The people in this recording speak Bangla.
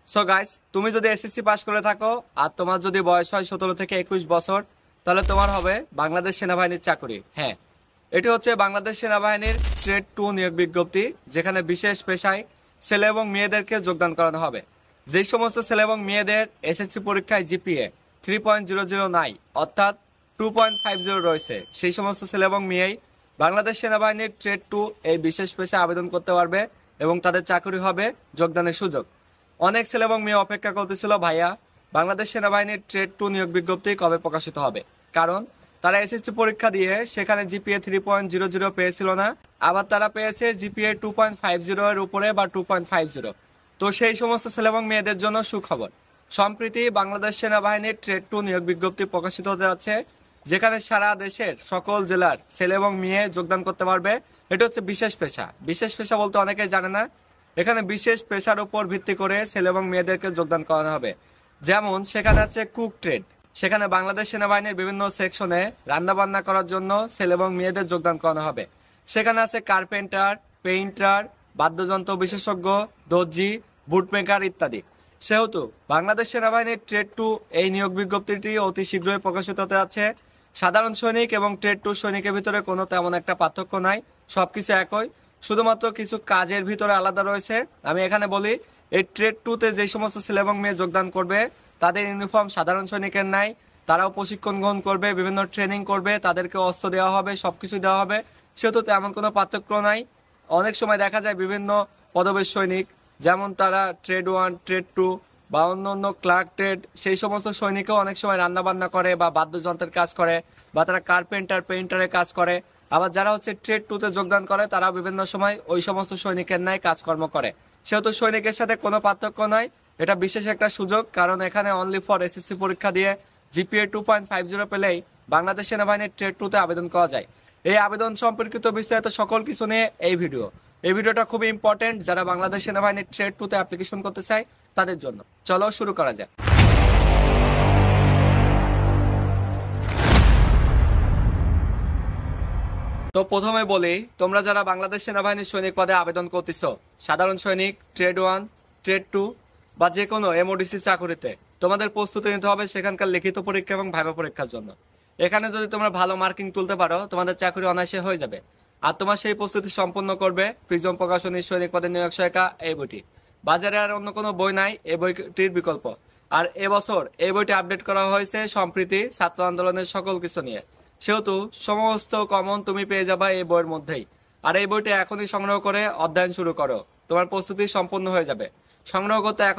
সো গাইস, তুমি যদি এসএসসি পাস করে থাকো আর তোমার যদি বয়স হয় 17 থেকে 21 বছর, তাহলে তোমার হবে বাংলাদেশ সেনাবাহিনীর চাকরি। হ্যাঁ, এটি হচ্ছে বাংলাদেশ সেনাবাহিনীর ট্রেড 2 নিয়োগ বিজ্ঞপ্তি, যেখানে বিশেষ পেশায় ছেলে এবং মেয়েদেরকে যোগদান করানো হবে। যেই সমস্ত ছেলে এবং মেয়েদের এসএসসি পরীক্ষায় জিপিএ 3.00 নাই, অর্থাৎ 2.50 রয়েছে, সেই সমস্ত ছেলে এবং মেয়েই বাংলাদেশ সেনাবাহিনীর ট্রেড 2 এই বিশেষ পেশায় আবেদন করতে পারবে এবং তাদের চাকরি হবে যোগদানের সুযোগ। অনেক ছেলে এবং মেয়ে অপেক্ষা করতেছিল, ভাইয়া বাংলাদেশ সেনাবাহিনীর ট্রেড 2 নিয়োগ বিজ্ঞপ্তি কবে প্রকাশিত হবে, কারণ তারা এসএসসি পরীক্ষা দিয়ে সেখানে জিপিএ 3.00 পেয়েছিল না, আবার তারা পেয়েছে জিপিএ 2.50 এর উপরে বা 2.50। তো সেই সমস্ত ছেলে এবং মেয়েদের জন্য সুখবর, সম্প্রতি বাংলাদেশ সেনাবাহিনীর ট্রেড 2 নিয়োগ বিজ্ঞপ্তি প্রকাশিত হতে যাচ্ছে, যেখানে সারা দেশের সকল জেলার ছেলে এবং মেয়ে যোগদান করতে পারবে। এটা হচ্ছে বিশেষ পেশা। বিশেষ পেশা বলতে অনেকেই জানে না, এখানে বিশেষ পেশার উপর ভিত্তি করে ছেলে এবং মেয়েদেরকে যোগদান করানো হবে। যেমন সেখানে আছে কুক ট্রেড, সেখানে বাংলাদেশ সেনাবাহিনীর বিভিন্ন সেকশনে রান্না বান্না করার জন্য ছেলে এবং মেয়েদের যোগদান করানো হবে। সেখানে আছে কার্পেন্টার, পেইন্টার, বাদ্যযন্ত্র বিশেষজ্ঞ, দর্জি, বুট মেকার ইত্যাদি। সেহেতু বাংলাদেশ সেনাবাহিনীর ট্রেড 2 এই নিয়োগ বিজ্ঞপ্তিটি অতি শীঘ্রই প্রকাশিত হতে যাচ্ছে। সাধারণ সৈনিক এবং ট্রেড 2 সৈনিকের ভিতরে কোনো তেমন একটা পার্থক্য নাই, সবকিছু একই, শুধুমাত্র কিছু কাজের ভিতরে আলাদা রয়েছে। আমি এখানে বলি, এই ট্রেড 2-তে যে সমস্ত ছেলে এবং মেয়ে যোগদান করবে তাদের ইউনিফর্ম সাধারণ সৈনিকের নাই, তারাও প্রশিক্ষণ গ্রহণ করবে, বিভিন্ন ট্রেনিং করবে, তাদেরকে অস্ত্র দেওয়া হবে, সবকিছু দেওয়া হবে, সেহেতু তেমন কোনো পার্থক্য নাই। অনেক সময় দেখা যায় বিভিন্ন পদবীর সৈনিক, যেমন তারা ট্রেড 1, ট্রেড 2 বা অন্য অন্য ক্লার্ক ট্রেড, সেই সমস্ত সৈনিকও অনেক সময় রান্না বান্না করে বা বাদ্যযন্ত্রের কাজ করে, বা তারা কার্পেন্টার, পেইন্টারের কাজ করে। আবার যারা হচ্ছে ট্রেড 2-তে যোগদান করে তারা বিভিন্ন সময় ওই সমস্ত সৈনিকের ন্যায় কাজকর্ম করে। সেহেতু সৈনিকের সাথে কোনো পার্থক্য নাই। এটা বিশেষ একটা সুযোগ, কারণ এখানে অনলি ফর এসএসসি পরীক্ষা দিয়ে জিপিএ 2.50 পেলেই বাংলাদেশ সেনাবাহিনীর ট্রেড 2-তে আবেদন করা যায়। এই আবেদন সম্পর্কিত বিস্তারিত সকল কিছু নিয়ে এই ভিডিওটা খুবই ইম্পর্টেন্ট যারা বাংলাদেশ সেনাবাহিনীর ট্রেড 2-তে অ্যাপ্লিকেশন করতে চায় তাদের জন্য। চলো শুরু করা যাক। তো প্রথমে বলি, তোমরা যারা বাংলাদেশ সেনাবাহিনীর সৈনিক পদে আবেদন করতেছো, সাধারণ সৈনিক, ট্রেড 1, ট্রেড 2 বা যে কোনো এমওডিসি চাকরিতে, তোমাদের প্রস্তুতি নিতে হবে সেখানকার লিখিত পরীক্ষা এবং ভাইভা পরীক্ষার জন্য। এখানে যদি তোমরা ভালো মার্কিং তুলতে পারো, তোমাদের চাকরি অনায়াসে হয়ে যাবে। আর তোমার সেই প্রস্তুতি সম্পন্ন করবে প্রিজম প্রকাশনীর সৈনিক পদের নিয়োগ সহায়িকা এই বইটি। বাজারে আর অন্য কোনো বই নাই এই বইটির বিকল্প। আর এবছর এই বইটি আপডেট করা হয়েছে সম্প্রতি ছাত্র আন্দোলনের সকল কিছু নিয়ে, সেহেতু সমস্ত কমন তুমি পেয়ে যাবা এই বইয়ের মধ্যেই। আর এই বইটি এখনই সংগ্রহ করে অধ্যয়ন শুরু করো, তোমার প্রস্তুতি সম্পন্ন হয়ে যাবে। সংগ্রহ করতে এখন